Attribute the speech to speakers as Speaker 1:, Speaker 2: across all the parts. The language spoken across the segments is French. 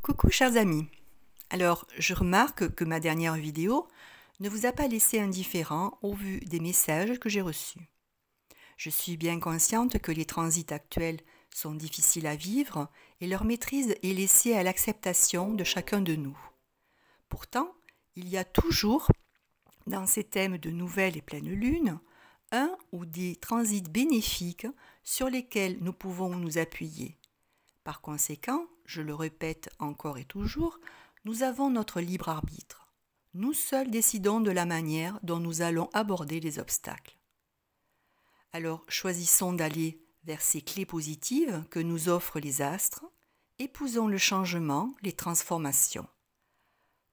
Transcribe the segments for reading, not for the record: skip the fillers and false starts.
Speaker 1: Coucou chers amis, alors je remarque que ma dernière vidéo ne vous a pas laissé indifférent au vu des messages que j'ai reçus. Je suis bien consciente que les transits actuels sont difficiles à vivre et leur maîtrise est laissée à l'acceptation de chacun de nous. Pourtant, il y a toujours, dans ces thèmes de nouvelles et pleines lunes, un ou des transits bénéfiques sur lesquels nous pouvons nous appuyer. Par conséquent, je le répète encore et toujours, nous avons notre libre arbitre. Nous seuls décidons de la manière dont nous allons aborder les obstacles. Alors choisissons d'aller vers ces clés positives que nous offrent les astres, épousons le changement, les transformations.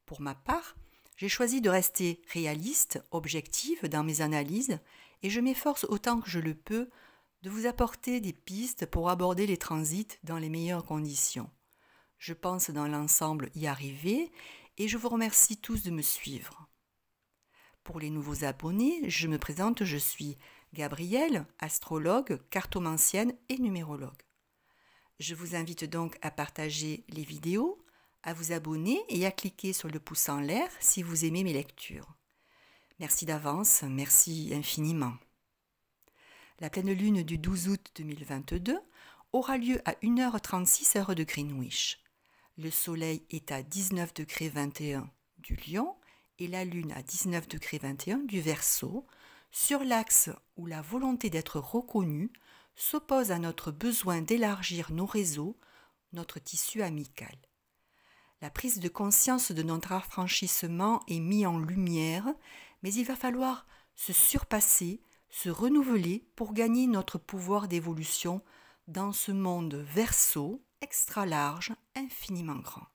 Speaker 1: Pour ma part, j'ai choisi de rester réaliste, objective dans mes analyses et je m'efforce autant que je le peux de vous apporter des pistes pour aborder les transits dans les meilleures conditions. Je pense dans l'ensemble y arriver et je vous remercie tous de me suivre. Pour les nouveaux abonnés, je me présente, je suis Gabrielle, astrologue, cartomancienne et numérologue. Je vous invite donc à partager les vidéos, à vous abonner et à cliquer sur le pouce en l'air si vous aimez mes lectures. Merci d'avance, merci infiniment. La pleine lune du 12 août 2022 aura lieu à 1h36 heure de Greenwich. Le soleil est à 19,21 degrés du Lion et la lune à 19,21 degrés du Verseau, sur l'axe où la volonté d'être reconnu s'oppose à notre besoin d'élargir nos réseaux, notre tissu amical. La prise de conscience de notre affranchissement est mise en lumière, mais il va falloir se surpasser, se renouveler pour gagner notre pouvoir d'évolution dans ce monde Verseau, extra large, infiniment grand.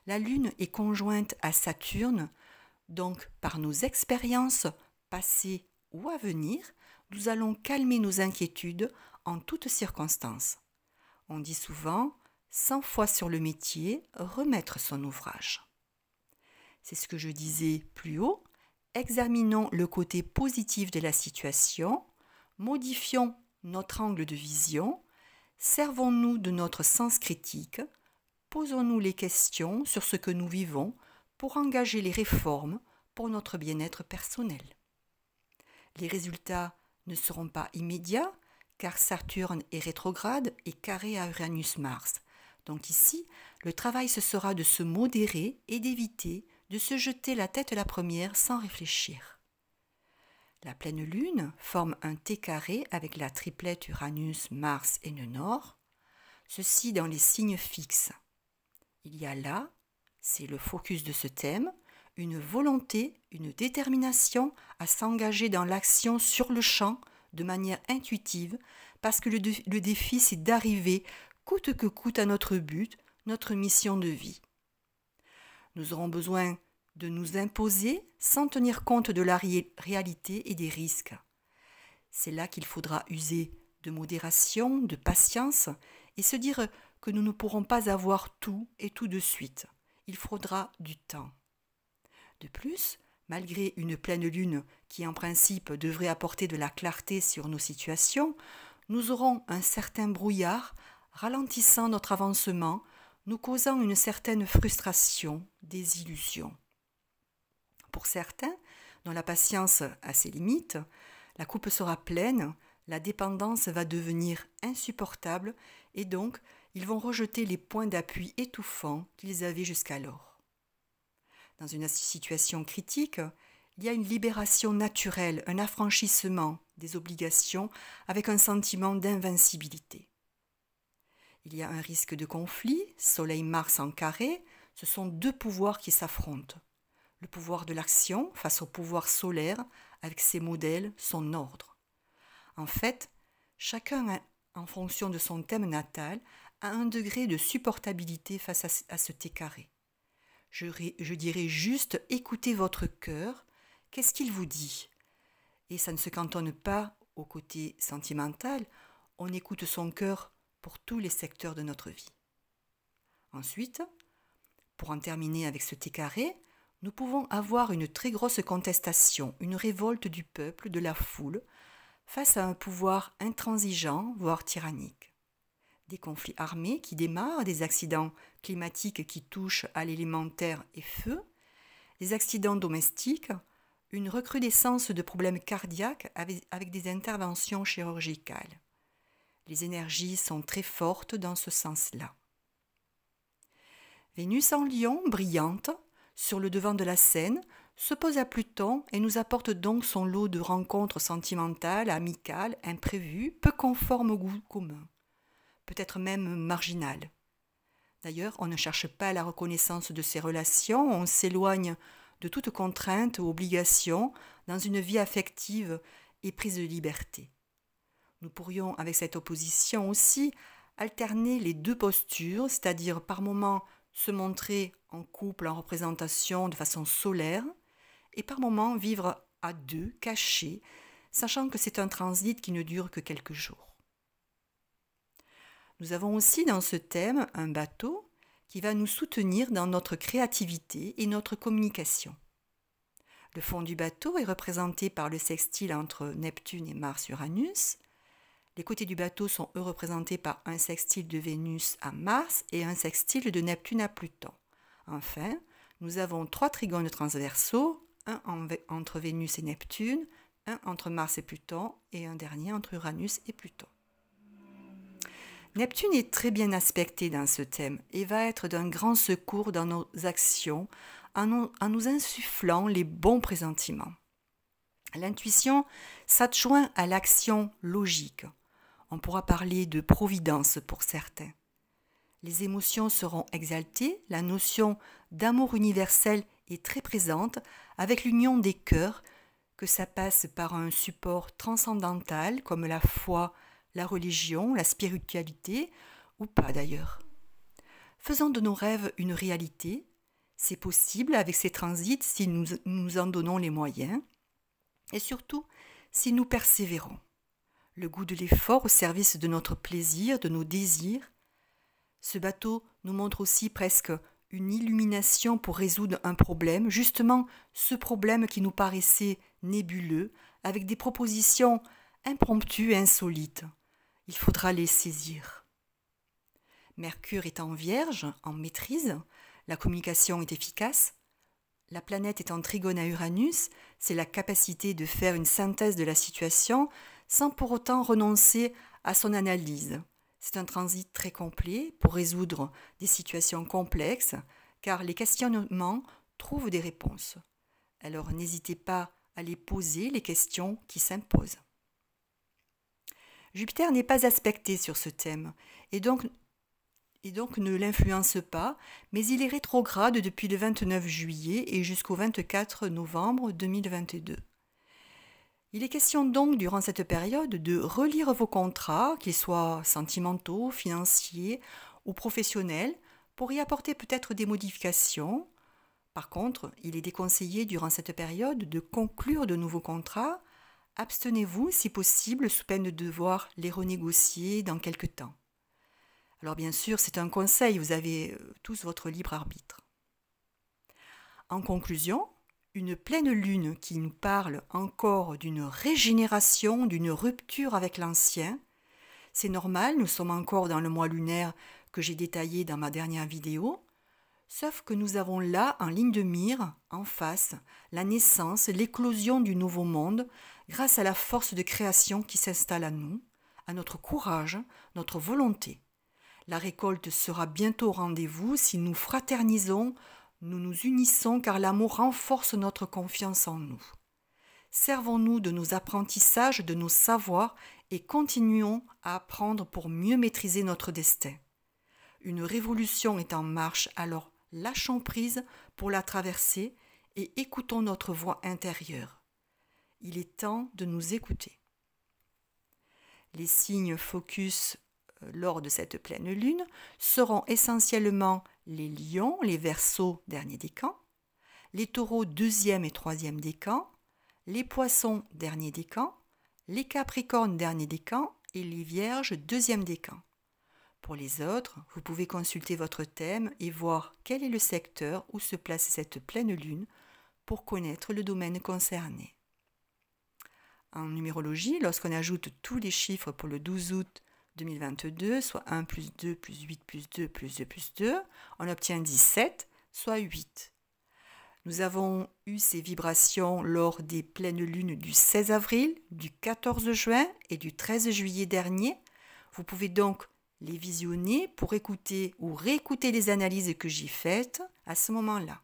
Speaker 1: La Lune est conjointe à Saturne, donc par nos expériences passées ou à venir, nous allons calmer nos inquiétudes en toutes circonstances. On dit souvent, 100 fois sur le métier, remettre son ouvrage. C'est ce que je disais plus haut. Examinons le côté positif de la situation, modifions notre angle de vision, servons-nous de notre sens critique, posons-nous les questions sur ce que nous vivons pour engager les réformes pour notre bien-être personnel. Les résultats ne seront pas immédiats car Saturne est rétrograde et carré à Uranus-Mars. Donc ici, le travail ce sera de se modérer et d'éviter de se jeter la tête la première sans réfléchir. La pleine lune forme un T carré avec la triplette Uranus, Mars et nœud nord, ceci dans les signes fixes. Il y a là, c'est le focus de ce thème, une volonté, une détermination à s'engager dans l'action sur le champ de manière intuitive parce que le défi c'est d'arriver coûte que coûte à notre but, notre mission de vie. Nous aurons besoin de nous imposer sans tenir compte de la réalité et des risques. C'est là qu'il faudra user de modération, de patience et se dire que nous ne pourrons pas avoir tout et tout de suite. Il faudra du temps. De plus, malgré une pleine lune qui en principe devrait apporter de la clarté sur nos situations, nous aurons un certain brouillard ralentissant notre avancement, nous causant une certaine frustration, désillusion. Pour certains, dont la patience a ses limites, la coupe sera pleine, la dépendance va devenir insupportable et donc ils vont rejeter les points d'appui étouffants qu'ils avaient jusqu'alors. Dans une situation critique, il y a une libération naturelle, un affranchissement des obligations avec un sentiment d'invincibilité. Il y a un risque de conflit, Soleil-Mars en carré, ce sont deux pouvoirs qui s'affrontent. Le pouvoir de l'action face au pouvoir solaire avec ses modèles, son ordre. En fait, chacun, en fonction de son thème natal, a un degré de supportabilité face à ce T carré. Je dirais juste écoutez votre cœur, qu'est-ce qu'il vous dit? Et ça ne se cantonne pas au côté sentimental, on écoute son cœur pour tous les secteurs de notre vie. Ensuite, pour en terminer avec ce T carré, nous pouvons avoir une très grosse contestation, une révolte du peuple, de la foule, face à un pouvoir intransigeant, voire tyrannique. Des conflits armés qui démarrent, des accidents climatiques qui touchent à l'élémentaire et feu, des accidents domestiques, une recrudescence de problèmes cardiaques avec des interventions chirurgicales. Les énergies sont très fortes dans ce sens-là. Vénus en Lion, brillante, sur le devant de la scène, se pose à Pluton et nous apporte donc son lot de rencontres sentimentales, amicales, imprévues, peu conformes au goût commun, peut-être même marginales. D'ailleurs, on ne cherche pas la reconnaissance de ces relations, on s'éloigne de toute contrainte ou obligation dans une vie affective et prise de liberté. Nous pourrions, avec cette opposition aussi, alterner les deux postures, c'est-à-dire par moments se montrer en couple, en représentation de façon solaire, et par moments vivre à deux, cachés, sachant que c'est un transit qui ne dure que quelques jours. Nous avons aussi dans ce thème un bateau qui va nous soutenir dans notre créativité et notre communication. Le fond du bateau est représenté par le sextile entre Neptune et Mars-Uranus. Les côtés du bateau sont eux représentés par un sextile de Vénus à Mars et un sextile de Neptune à Pluton. Enfin, nous avons 3 trigones transversaux, un entre Vénus et Neptune, un entre Mars et Pluton et un dernier entre Uranus et Pluton. Neptune est très bien aspecté dans ce thème et va être d'un grand secours dans nos actions en nous insufflant les bons pressentiments. L'intuition s'adjoint à l'action logique. On pourra parler de providence pour certains. Les émotions seront exaltées, la notion d'amour universel est très présente avec l'union des cœurs, que ça passe par un support transcendantal comme la foi, la religion, la spiritualité, ou pas d'ailleurs. Faisons de nos rêves une réalité, c'est possible avec ces transits si nous en donnons les moyens, et surtout si nous persévérons. Le goût de l'effort au service de notre plaisir, de nos désirs. Ce bateau nous montre aussi presque une illumination pour résoudre un problème, justement ce problème qui nous paraissait nébuleux, avec des propositions impromptues et insolites. Il faudra les saisir. Mercure est en Vierge, en maîtrise, la communication est efficace. La planète est en trigone à Uranus, c'est la capacité de faire une synthèse de la situation sans pour autant renoncer à son analyse. C'est un transit très complet pour résoudre des situations complexes, car les questionnements trouvent des réponses. Alors n'hésitez pas à les poser, les questions qui s'imposent. Jupiter n'est pas aspecté sur ce thème, et donc ne l'influence pas, mais il est rétrograde depuis le 29 juillet et jusqu'au 24 novembre 2022. Il est question donc durant cette période de relire vos contrats, qu'ils soient sentimentaux, financiers ou professionnels, pour y apporter peut-être des modifications. Par contre, il est déconseillé durant cette période de conclure de nouveaux contrats. Abstenez-vous si possible sous peine de devoir les renégocier dans quelque temps. Alors bien sûr, c'est un conseil, vous avez tous votre libre arbitre. En conclusion, une pleine lune qui nous parle encore d'une régénération, d'une rupture avec l'ancien. C'est normal, nous sommes encore dans le mois lunaire que j'ai détaillé dans ma dernière vidéo, sauf que nous avons là, en ligne de mire, en face, la naissance, l'éclosion du nouveau monde grâce à la force de création qui s'installe à nous, à notre courage, notre volonté. La récolte sera bientôt au rendez-vous si nous fraternisons, nous nous unissons car l'amour renforce notre confiance en nous. Servons-nous de nos apprentissages, de nos savoirs et continuons à apprendre pour mieux maîtriser notre destin. Une révolution est en marche, alors lâchons prise pour la traverser et écoutons notre voix intérieure. Il est temps de nous écouter. Les signes focus lors de cette pleine lune seront essentiellement les lions, les verseaux, dernier décan, les taureaux, deuxième et troisième décan, les poissons, dernier décan, les capricornes, dernier décan et les vierges, deuxième décan. Pour les autres, vous pouvez consulter votre thème et voir quel est le secteur où se place cette pleine lune pour connaître le domaine concerné. En numérologie, lorsqu'on ajoute tous les chiffres pour le 12 août 2022, soit 1 plus 2 plus 8 plus 2 plus 2 plus 2, on obtient 17, soit 8. Nous avons eu ces vibrations lors des pleines lunes du 16 avril, du 14 juin et du 13 juillet dernier. Vous pouvez donc les visionner pour écouter ou réécouter les analyses que j'ai faites à ce moment-là.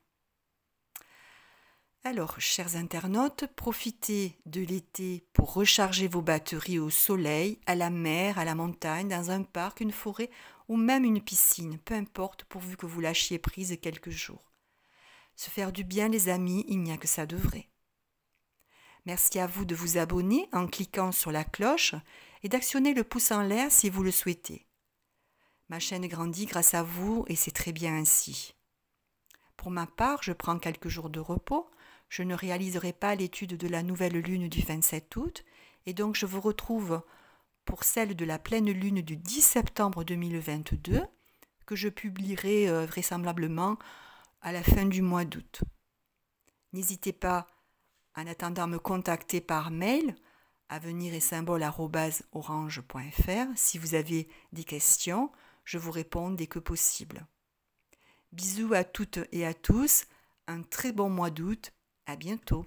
Speaker 1: Alors, chers internautes, profitez de l'été pour recharger vos batteries au soleil, à la mer, à la montagne, dans un parc, une forêt ou même une piscine, peu importe, pourvu que vous lâchiez prise quelques jours. Se faire du bien, les amis, il n'y a que ça de vrai. Merci à vous de vous abonner en cliquant sur la cloche et d'actionner le pouce en l'air si vous le souhaitez. Ma chaîne grandit grâce à vous et c'est très bien ainsi. Pour ma part, je prends quelques jours de repos. Je ne réaliserai pas l'étude de la nouvelle lune du 27 août et donc je vous retrouve pour celle de la pleine lune du 10 septembre 2022 que je publierai vraisemblablement à la fin du mois d'août. N'hésitez pas en attendant à me contacter par mail avenir-et-symbole@orange.fr si vous avez des questions, je vous réponds dès que possible. Bisous à toutes et à tous, un très bon mois d'août, à bientôt.